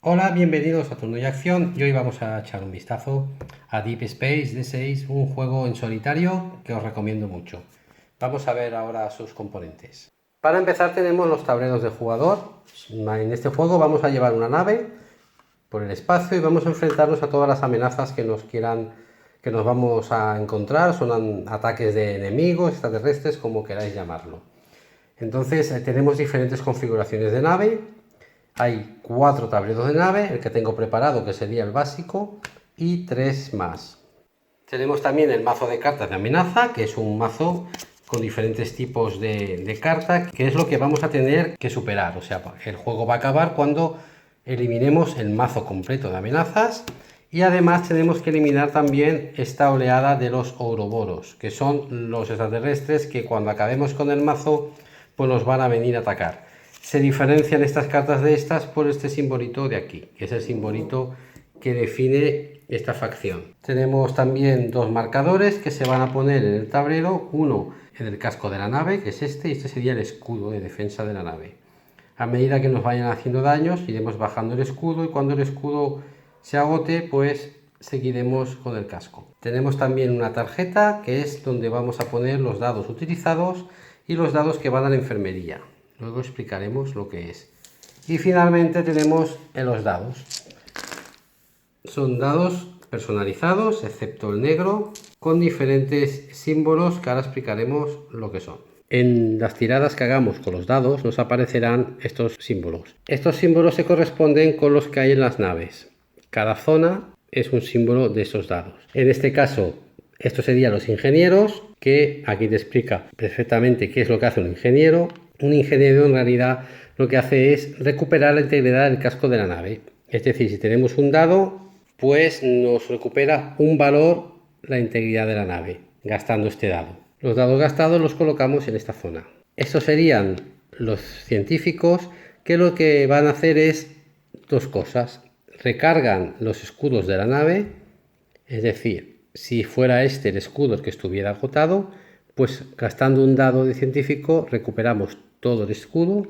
Hola, bienvenidos a Turno y Acción y hoy vamos a echar un vistazo a Deep Space D6, un juego en solitario que os recomiendo mucho. Vamos a ver ahora sus componentes. Para empezar tenemos los tableros de jugador. En este juego vamos a llevar una nave por el espacio y vamos a enfrentarnos a todas las amenazas que nos vamos a encontrar. Son ataques de enemigos, extraterrestres, como queráis llamarlo. Entonces tenemos diferentes configuraciones de nave. Hay 4 tableros de nave, el que tengo preparado que sería el básico y 3 más. Tenemos también el mazo de cartas de amenaza, que es un mazo con diferentes tipos de cartas, que es lo que vamos a tener que superar. O sea, el juego va a acabar cuando eliminemos el mazo completo de amenazas y además tenemos que eliminar también esta oleada de los ouroboros, que son los extraterrestres que cuando acabemos con el mazo pues nos van a venir a atacar. Se diferencian estas cartas de estas por este simbolito de aquí, que es el simbolito que define esta facción. Tenemos también 2 marcadores que se van a poner en el tablero, uno en el casco de la nave, que es este, y este sería el escudo de defensa de la nave. A medida que nos vayan haciendo daños, iremos bajando el escudo y cuando el escudo se agote, pues seguiremos con el casco. Tenemos también una tarjeta que es donde vamos a poner los dados utilizados y los dados que van a la enfermería. Luego explicaremos lo que es. Y finalmente tenemos los dados. Son dados personalizados, excepto el negro, con diferentes símbolos que ahora explicaremos lo que son. En las tiradas que hagamos con los dados nos aparecerán estos símbolos. Estos símbolos se corresponden con los que hay en las naves. Cada zona es un símbolo de esos dados. En este caso, estos serían los ingenieros, que aquí te explica perfectamente qué es lo que hace un ingeniero. Un ingeniero en realidad lo que hace es recuperar la integridad del casco de la nave. Es decir, si tenemos un dado, pues nos recupera un valor la integridad de la nave, gastando este dado. Los dados gastados los colocamos en esta zona. Estos serían los científicos que lo que van a hacer es 2 cosas. Recargan los escudos de la nave, es decir, si fuera este el escudo que estuviera agotado, pues gastando un dado de científico recuperamos todo el escudo,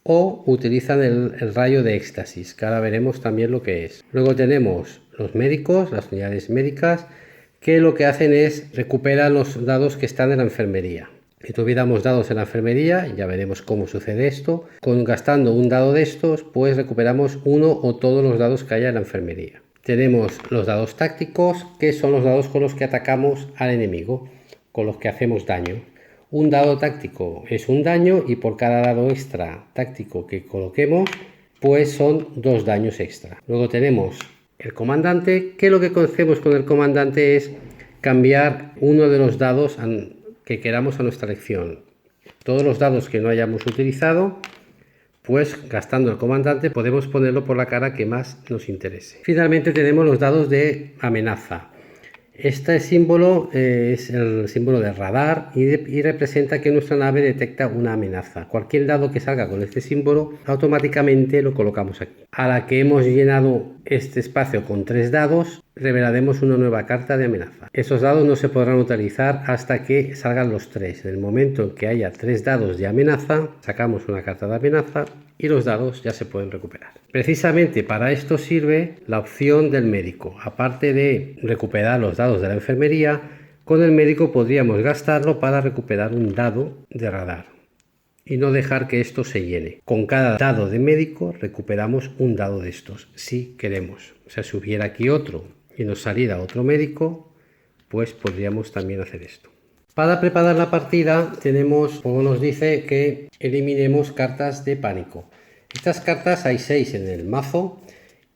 o utilizan el rayo de éxtasis, que ahora veremos también lo que es. Luego tenemos los médicos, las unidades médicas, que lo que hacen es recuperar los dados que están en la enfermería. Si tuviéramos dados en la enfermería, ya veremos cómo sucede esto, gastando un dado de estos, pues recuperamos uno o todos los dados que haya en la enfermería. Tenemos los dados tácticos, que son los dados con los que atacamos al enemigo, con los que hacemos daño. Un dado táctico es un daño y por cada dado extra táctico que coloquemos, pues son 2 daños extra. Luego tenemos el comandante, que lo que hacemos con el comandante es cambiar uno de los dados que queramos a nuestra elección. Todos los dados que no hayamos utilizado, pues gastando el comandante podemos ponerlo por la cara que más nos interese. Finalmente tenemos los dados de amenaza. Este símbolo es el símbolo de radar y representa que nuestra nave detecta una amenaza. Cualquier dado que salga con este símbolo automáticamente lo colocamos aquí. A la que hemos llenado este espacio con 3 dados, revelaremos una nueva carta de amenaza. Esos dados no se podrán utilizar hasta que salgan los 3. En el momento en que haya 3 dados de amenaza, sacamos una carta de amenaza y los dados ya se pueden recuperar. Precisamente para esto sirve la opción del médico. Aparte de recuperar los dados de la enfermería, con el médico podríamos gastarlo para recuperar un dado de radar y no dejar que esto se llene. Con cada dado de médico recuperamos un dado de estos, si queremos. O sea, si hubiera aquí otro y nos saliera otro médico, pues podríamos también hacer esto. Para preparar la partida tenemos, como nos dice, que eliminemos cartas de pánico. Estas cartas hay 6 en el mazo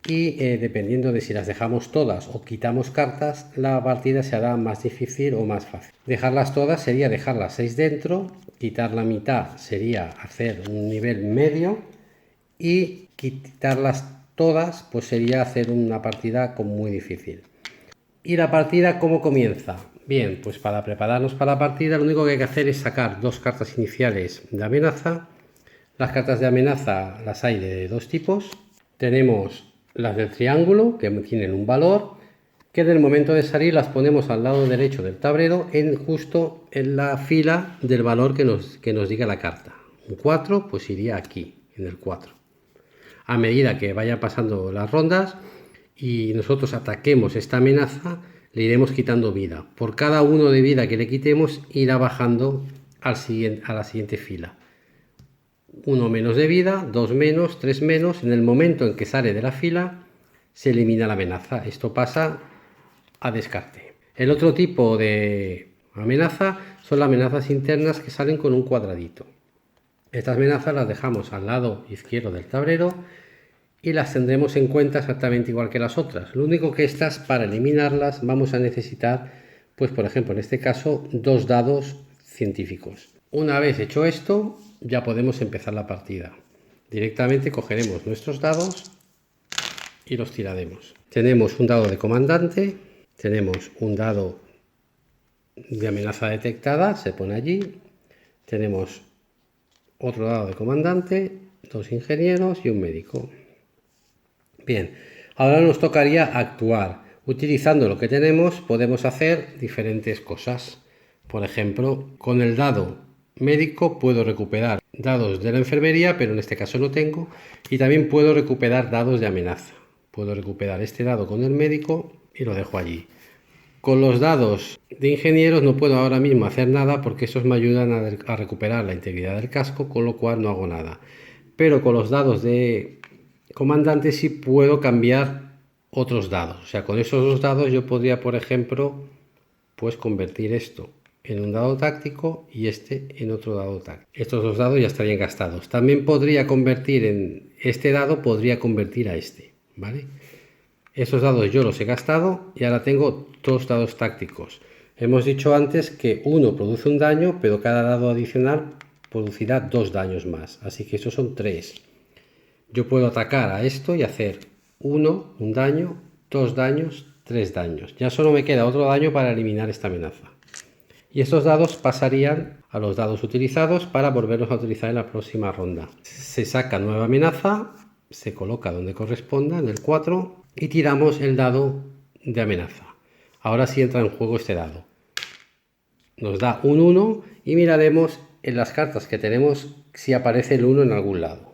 y dependiendo de si las dejamos todas o quitamos cartas, la partida se hará más difícil o más fácil. Dejarlas todas sería dejar las 6 dentro, quitar la mitad sería hacer un nivel medio y quitarlas todas pues sería hacer una partida muy difícil. ¿Y la partida cómo comienza? Bien, pues para prepararnos para la partida lo único que hay que hacer es sacar 2 cartas iniciales de amenaza. Las cartas de amenaza las hay de 2 tipos. Tenemos las del triángulo, que tienen un valor, que en el momento de salir las ponemos al lado derecho del tablero, justo en la fila del valor que nos diga la carta. Un 4, pues iría aquí, en el 4. a medida que vaya pasando las rondas y nosotros ataquemos esta amenaza, le iremos quitando vida. Por cada uno de vida que le quitemos, irá bajando a la siguiente fila. 1 menos de vida, 2 menos, 3 menos. En el momento en que sale de la fila, se elimina la amenaza. Esto pasa a descarte. El otro tipo de amenaza son las amenazas internas que salen con un cuadradito. Estas amenazas las dejamos al lado izquierdo del tablero y las tendremos en cuenta exactamente igual que las otras. Lo único que estas, para eliminarlas, vamos a necesitar, pues por ejemplo en este caso, 2 dados científicos. Una vez hecho esto, ya podemos empezar la partida. Directamente cogeremos nuestros dados y los tiraremos. Tenemos un dado de comandante, tenemos un dado de amenaza detectada, se pone allí, tenemos otro dado de comandante, 2 ingenieros y un médico. Bien, ahora nos tocaría actuar. Utilizando lo que tenemos podemos hacer diferentes cosas. Por ejemplo, con el dado médico puedo recuperar dados de la enfermería, pero en este caso no tengo, y también puedo recuperar dados de amenaza. Puedo recuperar este dado con el médico y lo dejo allí. Con los dados de ingenieros no puedo ahora mismo hacer nada porque esos me ayudan a recuperar la integridad del casco, con lo cual no hago nada. Pero con los dados de comandante sí puedo cambiar otros dados. O sea, con esos 2 dados yo podría, por ejemplo, pues convertir esto en un dado táctico y este en otro dado táctico. Estos 2 dados ya estarían gastados. También podría convertir en este dado, podría convertir a este, ¿vale? Estos dados yo los he gastado y ahora tengo 2 dados tácticos. Hemos dicho antes que uno produce un daño, pero cada dado adicional producirá 2 daños más. Así que esos son 3. Yo puedo atacar a esto y hacer 1, un daño, 2 daños, 3 daños. Ya solo me queda otro daño para eliminar esta amenaza. Y estos dados pasarían a los dados utilizados para volverlos a utilizar en la próxima ronda. Se saca nueva amenaza, se coloca donde corresponda, en el 4, y tiramos el dado de amenaza. Ahora sí entra en juego este dado. Nos da un 1 y miraremos en las cartas que tenemos si aparece el 1 en algún lado.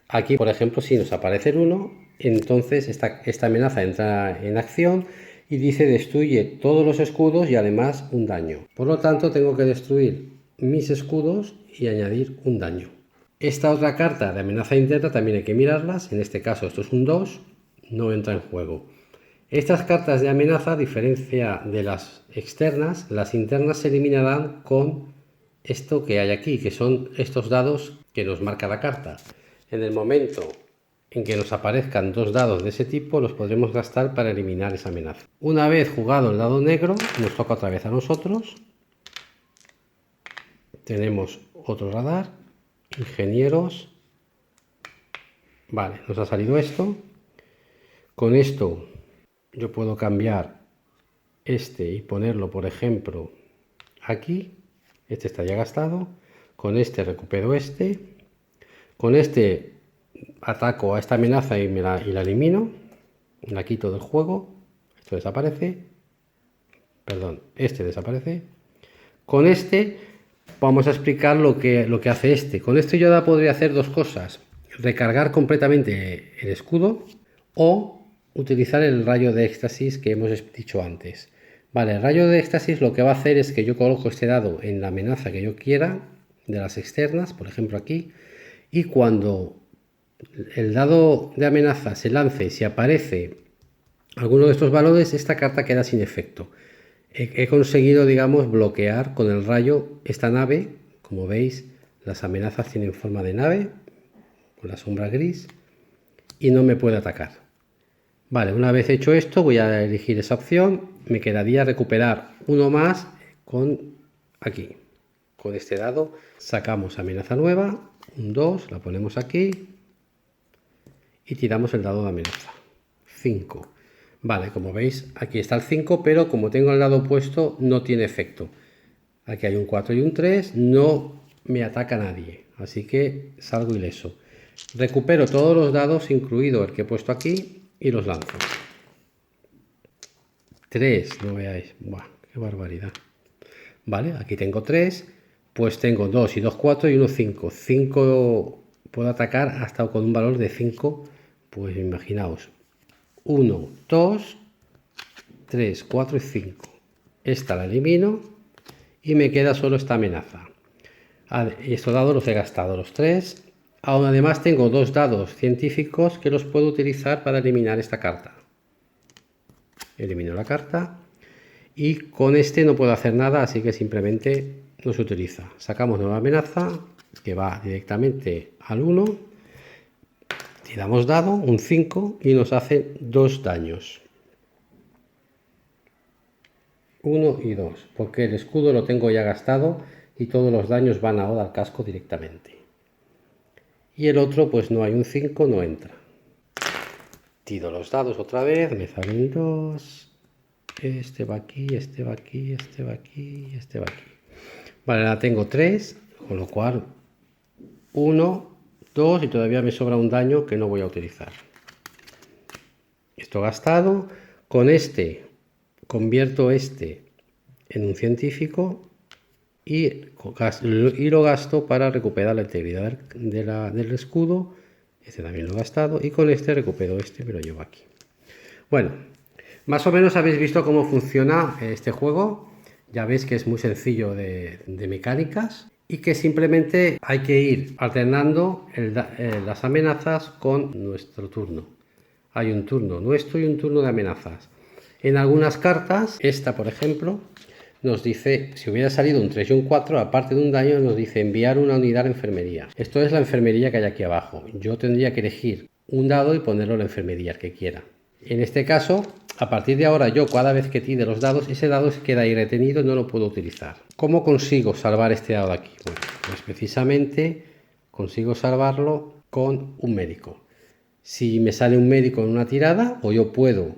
Aquí, por ejemplo, si nos aparece el 1, entonces esta amenaza entra en acción y dice destruye todos los escudos y además un daño. Por lo tanto, tengo que destruir mis escudos y añadir un daño. Esta otra carta de amenaza interna también hay que mirarlas. En este caso, esto es un 2, no entra en juego. Estas cartas de amenaza, a diferencia de las externas, las internas se eliminarán con esto que hay aquí, que son estos dados que nos marca la carta. En el momento en que nos aparezcan 2 dados de ese tipo, los podremos gastar para eliminar esa amenaza. Una vez jugado el dado negro, nos toca otra vez a nosotros. Tenemos otro radar, ingenieros. Vale, nos ha salido esto. Con esto yo puedo cambiar este y ponerlo, por ejemplo, aquí. Este está ya gastado. Con este recupero este. Con este ataco a esta amenaza y la elimino. La quito del juego. Esto desaparece. Perdón, este desaparece. Con este vamos a explicar lo que hace este. Con esto yo ya podría hacer 2 cosas. Recargar completamente el escudo o utilizar el rayo de éxtasis que hemos dicho antes. Vale, el rayo de éxtasis lo que va a hacer es que yo coloco este dado en la amenaza que yo quiera, de las externas, por ejemplo aquí, y cuando el dado de amenaza se lance y si aparece alguno de estos valores, esta carta queda sin efecto. He conseguido, digamos, bloquear con el rayo esta nave. Como veis, las amenazas tienen forma de nave, con la sombra gris, y no me puede atacar. Vale, una vez hecho esto, voy a elegir esa opción. Me quedaría recuperar uno más con aquí. Con este dado sacamos amenaza nueva, un 2, la ponemos aquí y tiramos el dado de amenaza. 5. Vale, como veis, aquí está el 5, pero como tengo el dado puesto, no tiene efecto. Aquí hay un 4 y un 3, no me ataca nadie, así que salgo ileso. Recupero todos los dados, incluido el que he puesto aquí, y los lanzo. 3, no veáis. Buah, qué barbaridad. Vale, aquí tengo 3, pues tengo 2 y 2, 4 y 1, 5. 5 puedo atacar hasta con un valor de 5, pues imaginaos, 1, 2, 3, 4 y 5. Esta la elimino y me queda solo esta amenaza. Estos dados los he gastado los 3. Además tengo 2 dados científicos que los puedo utilizar para eliminar esta carta. Elimino la carta y con este no puedo hacer nada, así que simplemente no se utiliza. Sacamos nueva amenaza que va directamente al 1. Tiramos dado, un 5 y nos hace 2 daños. 1 y 2, porque el escudo lo tengo ya gastado y todos los daños van ahora al casco directamente. Y el otro pues no hay un 5, no entra. Tiro los dados otra vez, me salen 2. Este va aquí, este va aquí, este va aquí, este va aquí. Vale, la tengo 3, con lo cual 1, 2 y todavía me sobra un daño que no voy a utilizar. Esto gastado. Con este convierto este en un científico y lo gasto para recuperar la integridad del escudo. Este también lo he gastado y con este recupero este, me lo llevo aquí. Bueno, más o menos habéis visto cómo funciona este juego. Ya veis que es muy sencillo de mecánicas y que simplemente hay que ir alternando las amenazas con nuestro turno. Hay un turno nuestro y un turno de amenazas. En algunas cartas, esta por ejemplo, nos dice, si hubiera salido un 3 y un 4, aparte de un daño, nos dice enviar una unidad a enfermería. Esto es la enfermería que hay aquí abajo. Yo tendría que elegir un dado y ponerlo en la enfermería, el que quiera. En este caso, a partir de ahora, yo cada vez que tire los dados, ese dado se queda ahí retenido y no lo puedo utilizar. ¿Cómo consigo salvar este dado de aquí? Bueno, pues precisamente consigo salvarlo con un médico. Si me sale un médico en una tirada, o yo puedo,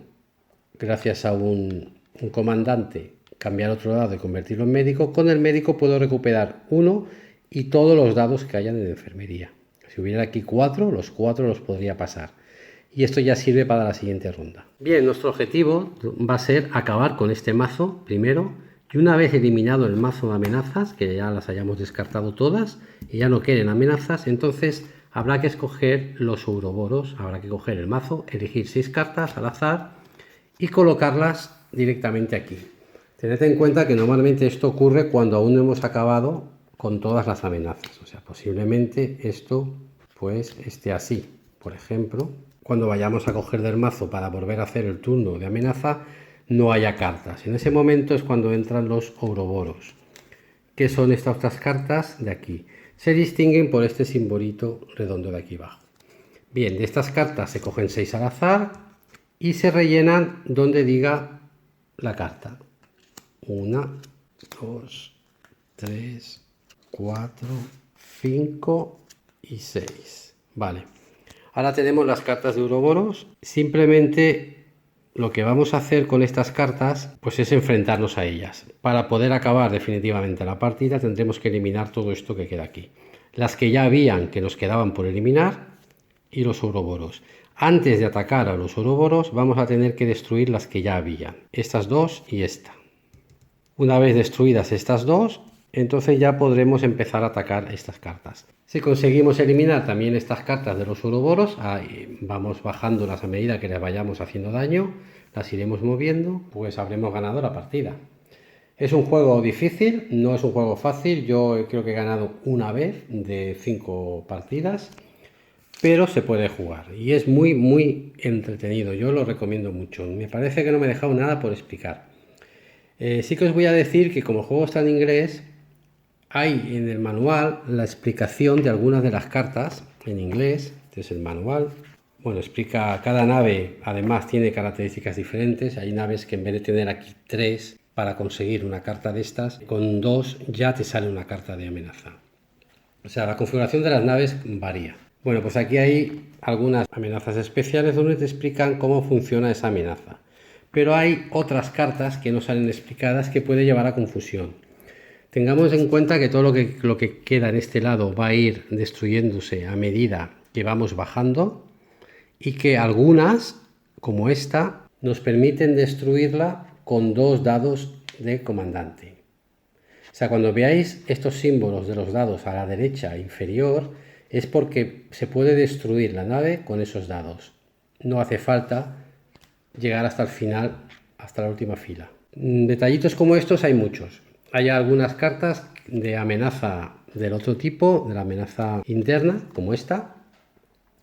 gracias a un comandante, cambiar otro dado y convertirlo en médico, con el médico puedo recuperar uno y todos los dados que hayan en la enfermería. Si hubiera aquí 4, los 4 los podría pasar. Y esto ya sirve para la siguiente ronda. Bien, nuestro objetivo va a ser acabar con este mazo primero. Y una vez eliminado el mazo de amenazas, que ya las hayamos descartado todas y ya no queden amenazas, entonces habrá que escoger los ouroboros, habrá que coger el mazo, elegir 6 cartas al azar y colocarlas directamente aquí. Tened en cuenta que normalmente esto ocurre cuando aún no hemos acabado con todas las amenazas. O sea, posiblemente esto pues esté así. Por ejemplo, cuando vayamos a coger del mazo para volver a hacer el turno de amenaza, no haya cartas. En ese momento es cuando entran los ouroboros, que son estas otras cartas de aquí. Se distinguen por este simbolito redondo de aquí abajo. Bien, de estas cartas se cogen 6 al azar y se rellenan donde diga la carta. 1, 2, 3, 4, 5 y 6. Vale. Ahora tenemos las cartas de ouroboros. Simplemente lo que vamos a hacer con estas cartas pues es enfrentarnos a ellas. Para poder acabar definitivamente la partida tendremos que eliminar todo esto que queda aquí. Las que ya habían, que nos quedaban por eliminar, y los ouroboros. Antes de atacar a los ouroboros vamos a tener que destruir las que ya habían. Estas dos y esta. Una vez destruidas estas dos, entonces ya podremos empezar a atacar estas cartas. Si conseguimos eliminar también estas cartas de los ouroboros, vamos bajándolas a medida que les vayamos haciendo daño, las iremos moviendo, pues habremos ganado la partida. Es un juego difícil, no es un juego fácil. Yo creo que he ganado una vez de 5 partidas, pero se puede jugar y es muy entretenido. Yo lo recomiendo mucho. Me parece que no me he dejado nada por explicar. Sí que os voy a decir que como el juego está en inglés, hay en el manual la explicación de algunas de las cartas en inglés. Este es el manual. Bueno, explica cada nave, además tiene características diferentes. Hay naves que en vez de tener aquí 3 para conseguir una carta de estas, con 2 ya te sale una carta de amenaza. O sea, la configuración de las naves varía. Bueno, pues aquí hay algunas amenazas especiales donde te explican cómo funciona esa amenaza. Pero hay otras cartas que no salen explicadas que puede llevar a confusión. Tengamos en cuenta que todo lo que queda en este lado va a ir destruyéndose a medida que vamos bajando y que algunas, como esta, nos permiten destruirla con 2 dados de comandante. O sea, cuando veáis estos símbolos de los dados a la derecha inferior, es porque se puede destruir la nave con esos dados. No hace falta llegar hasta el final, hasta la última fila. Detallitos como estos hay muchos. Hay algunas cartas de amenaza del otro tipo, de la amenaza interna, como esta,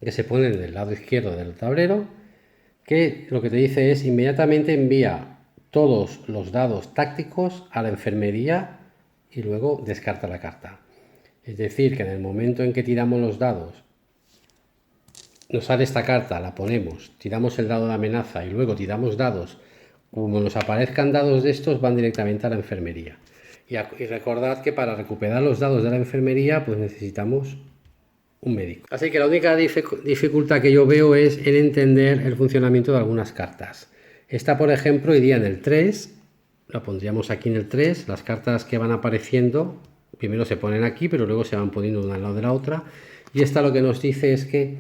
que se ponen del lado izquierdo del tablero, que lo que te dice es inmediatamente envía todos los dados tácticos a la enfermería y luego descarta la carta. Es decir, que en el momento en que tiramos los dados, nos sale esta carta, la ponemos, tiramos el dado de amenaza y luego tiramos dados, como nos aparezcan dados de estos, van directamente a la enfermería. Y recordad que para recuperar los dados de la enfermería, pues necesitamos un médico. Así que la única dificultad que yo veo es en entender el funcionamiento de algunas cartas. Esta, por ejemplo, iría en el 3, la pondríamos aquí en el 3, las cartas que van apareciendo, primero se ponen aquí, pero luego se van poniendo una al lado de la otra. Y esta lo que nos dice es que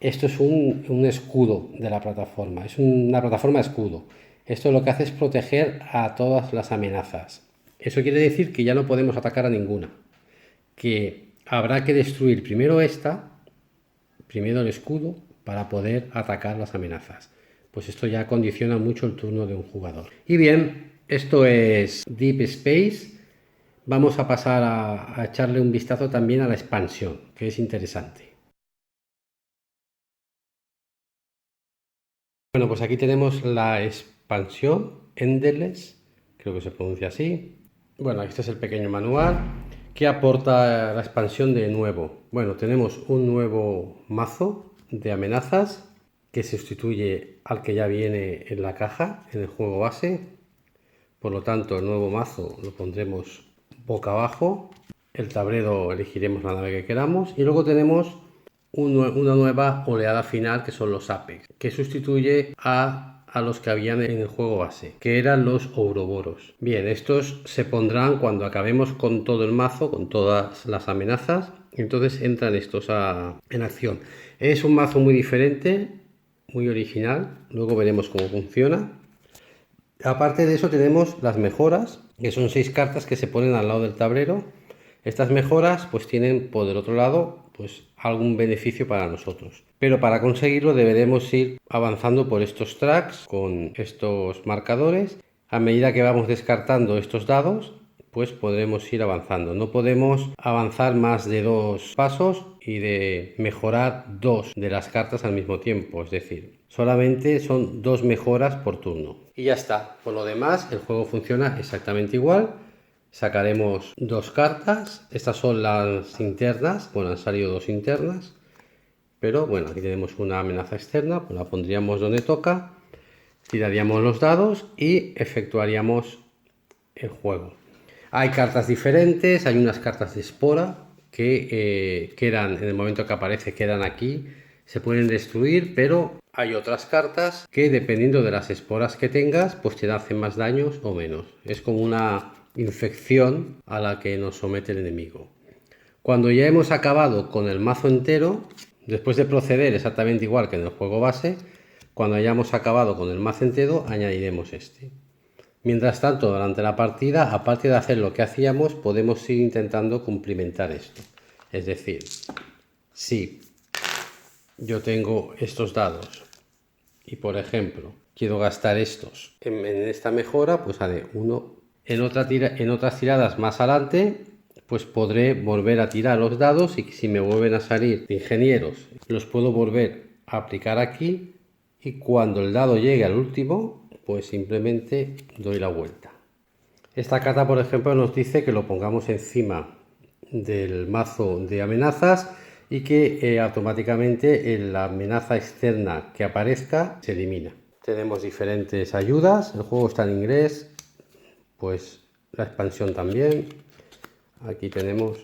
esto es un escudo de la plataforma, es una plataforma escudo. Esto lo que hace es proteger a todas las amenazas. Eso quiere decir que ya no podemos atacar a ninguna, que habrá que destruir primero esta, primero el escudo, para poder atacar las amenazas. Pues esto ya condiciona mucho el turno de un jugador. Y bien, esto es Deep Space. Vamos a pasar a echarle un vistazo también a la expansión, que es interesante. Bueno, pues aquí tenemos la expansión Endless, creo que se pronuncia así. Bueno, este es el pequeño manual. ¿Qué aporta la expansión de nuevo? Bueno, tenemos un nuevo mazo de amenazas que sustituye al que ya viene en la caja, en el juego base. Por lo tanto, el nuevo mazo lo pondremos boca abajo. El tablero elegiremos la nave que queramos. Y luego tenemos una nueva oleada final, que son los Apex, que sustituye a los que habían en el juego base, que eran los Ouroboros. Bien, estos se pondrán cuando acabemos con todo el mazo, con todas las amenazas, y entonces entran estos en acción. Es un mazo muy diferente, muy original, luego veremos cómo funciona. Aparte de eso tenemos las mejoras, que son 6 cartas que se ponen al lado del tablero. Estas mejoras pues tienen por el otro lado pues algún beneficio para nosotros, pero para conseguirlo deberemos ir avanzando por estos tracks con estos marcadores. A medida que vamos descartando estos dados, pues podremos ir avanzando. No podemos avanzar más de 2 pasos y de mejorar 2 de las cartas al mismo tiempo, es decir, solamente son 2 mejoras por turno. Y ya está. Por lo demás, el juego funciona exactamente igual. Sacaremos 2 cartas. Estas son las internas. Bueno, han salido 2 internas. Pero bueno, aquí tenemos una amenaza externa. Pues la pondríamos donde toca. Tiraríamos los dados y efectuaríamos el juego. Hay cartas diferentes. Hay unas cartas de espora que quedan, en el momento que aparece, quedan aquí. Se pueden destruir, pero hay otras cartas que, dependiendo de las esporas que tengas, pues te hacen más daños o menos. Es como una infección a la que nos somete el enemigo. Cuando ya hemos acabado con el mazo entero, después de proceder exactamente igual que en el juego base, cuando hayamos acabado con el mazo entero, añadiremos este. Mientras tanto, durante la partida, aparte de hacer lo que hacíamos, podemos ir intentando cumplimentar esto. Es decir, si yo tengo estos dados y, por ejemplo, quiero gastar estos en esta mejora, pues haré uno. En otras tiradas más adelante, pues podré volver a tirar los dados, y si me vuelven a salir de ingenieros, los puedo volver a aplicar aquí, y cuando el dado llegue al último, pues simplemente doy la vuelta. Esta carta, por ejemplo, nos dice que lo pongamos encima del mazo de amenazas y que automáticamente la amenaza externa que aparezca se elimina. Tenemos diferentes ayudas. El juego está en inglés, pues la expansión también. Aquí tenemos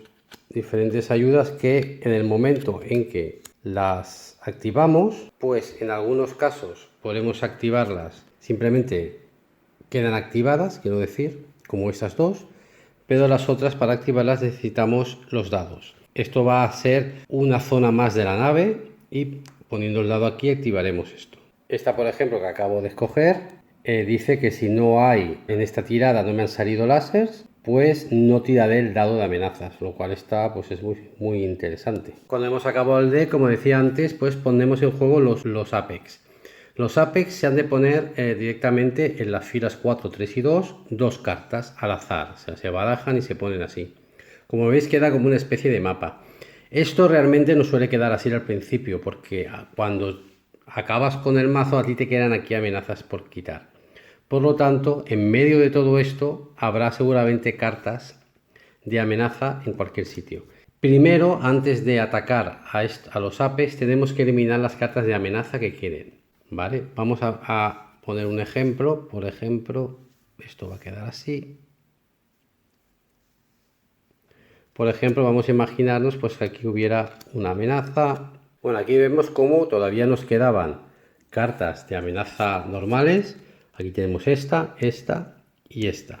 diferentes ayudas que, en el momento en que las activamos, pues en algunos casos podemos activarlas, simplemente quedan activadas, quiero decir, como estas dos, pero las otras, para activarlas, necesitamos los dados. Esto va a ser una zona más de la nave, y poniendo el dado aquí activaremos esto. Esta, por ejemplo, que acabo de escoger, dice que si no hay en esta tirada, no me han salido láseres, pues no tiraré el dado de amenazas, lo cual está, pues es muy interesante. Cuando hemos acabado el deck, como decía antes, pues ponemos en juego los Apex. Los Apex se han de poner directamente en las filas 4, 3 y 2, dos cartas al azar, o sea, se barajan y se ponen así. Como veis, queda como una especie de mapa. Esto realmente no suele quedar así al principio, porque cuando acabas con el mazo a ti te quedan aquí amenazas por quitar. Por lo tanto, en medio de todo esto habrá seguramente cartas de amenaza en cualquier sitio. Primero, antes de atacar a los Apex, tenemos que eliminar las cartas de amenaza que quieren. ¿Vale? Vamos a poner un ejemplo. Por ejemplo, esto va a quedar así. Por ejemplo, vamos a imaginarnos pues que aquí hubiera una amenaza. Bueno, aquí vemos cómo todavía nos quedaban cartas de amenaza normales. Aquí tenemos esta y esta.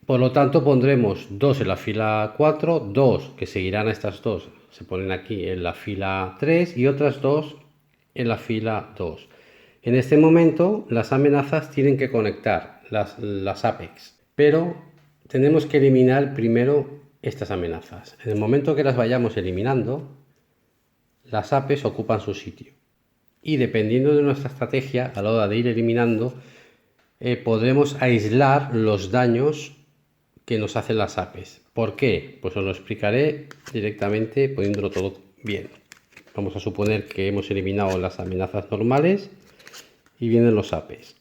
Por lo tanto, pondremos dos en la fila 4, dos que seguirán a estas dos, se ponen aquí en la fila 3 y otras dos en la fila 2. En este momento, las amenazas tienen que conectar, las Apex, pero tenemos que eliminar primero estas amenazas. En el momento que las vayamos eliminando, las Apex ocupan su sitio. Y dependiendo de nuestra estrategia, a la hora de ir eliminando, podremos aislar los daños que nos hacen las Apex. ¿Por qué? Pues os lo explicaré directamente poniéndolo todo bien. Vamos a suponer que hemos eliminado las amenazas normales y vienen los Apex.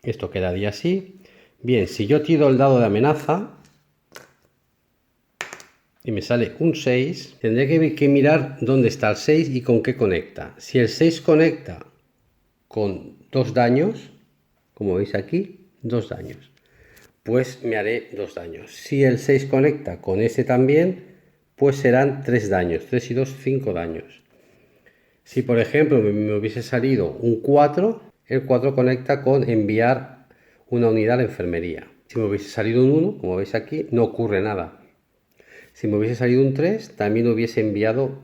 Esto quedaría así. Bien, si yo tiro el dado de amenaza y me sale un 6, tendré que mirar dónde está el 6 y con qué conecta. Si el 6 conecta con 2 daños, como veis aquí, 2 daños, pues me haré 2 daños. Si el 6 conecta con ese también, pues serán 3 daños. 3 y 2, 5 daños. Si por ejemplo me hubiese salido un 4, el 4 conecta con enviar una unidad a la enfermería. Si me hubiese salido un 1, como veis aquí, no ocurre nada. Si me hubiese salido un 3, también hubiese enviado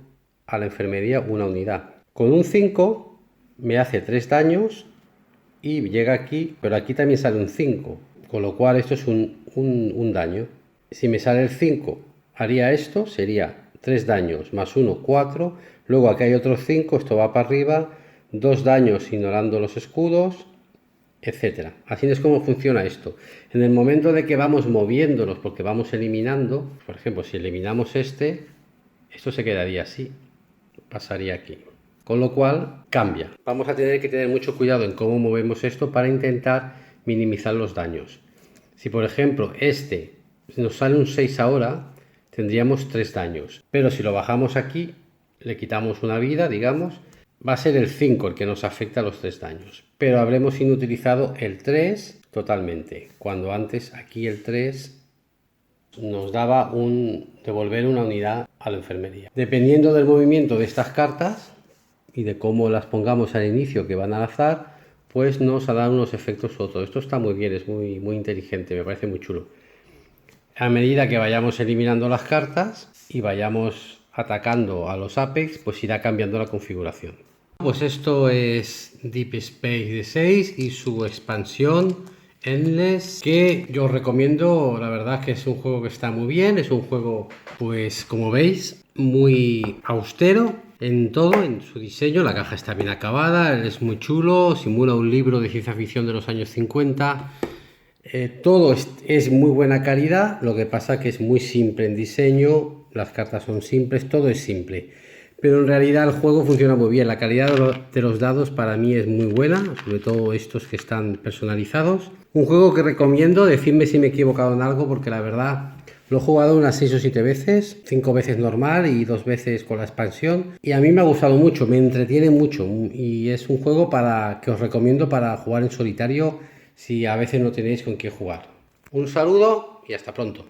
a la enfermería una unidad. Con un 5 me hace 3 daños y llega aquí, pero aquí también sale un 5, con lo cual esto es un daño. Si me sale el 5, haría esto, sería 3 daños más 1, 4, luego aquí hay otros 5, esto va para arriba, 2 daños ignorando los escudos, etcétera. Así es como funciona esto. En el momento de que vamos moviéndolos, porque vamos eliminando, por ejemplo, si eliminamos esto se quedaría así, pasaría aquí. Con lo cual cambia. Vamos a tener que tener mucho cuidado en cómo movemos esto para intentar minimizar los daños. Si por ejemplo nos sale un 6 ahora, tendríamos 3 daños. Pero si lo bajamos aquí, le quitamos una vida, digamos, va a ser el 5 el que nos afecta a los 3 daños. Pero habremos inutilizado el 3 totalmente. Cuando antes aquí el 3 nos daba devolver una unidad a la enfermería. Dependiendo del movimiento de estas cartas y de cómo las pongamos al inicio, que van al azar, pues nos hará unos efectos u otros. Esto está muy bien, es muy inteligente, me parece muy chulo. A medida que vayamos eliminando las cartas y vayamos atacando a los Apex, pues irá cambiando la configuración. Pues esto es Deep Space D6 y su expansión Endless, que yo os recomiendo. La verdad que es un juego que está muy bien, es un juego, pues como veis, muy austero en todo, en su diseño. La caja está bien acabada, es muy chulo, simula un libro de ciencia ficción de los años 50. Todo es muy buena calidad, lo que pasa que es muy simple en diseño, las cartas son simples, todo es simple. Pero en realidad el juego funciona muy bien, la calidad de los dados para mí es muy buena, sobre todo estos que están personalizados. Un juego que recomiendo, decidme si me he equivocado en algo, porque la verdad lo he jugado unas 6 o 7 veces, 5 veces normal y 2 veces con la expansión. Y a mí me ha gustado mucho, me entretiene mucho y es un juego que os recomiendo para jugar en solitario si a veces no tenéis con qué jugar. Un saludo y hasta pronto.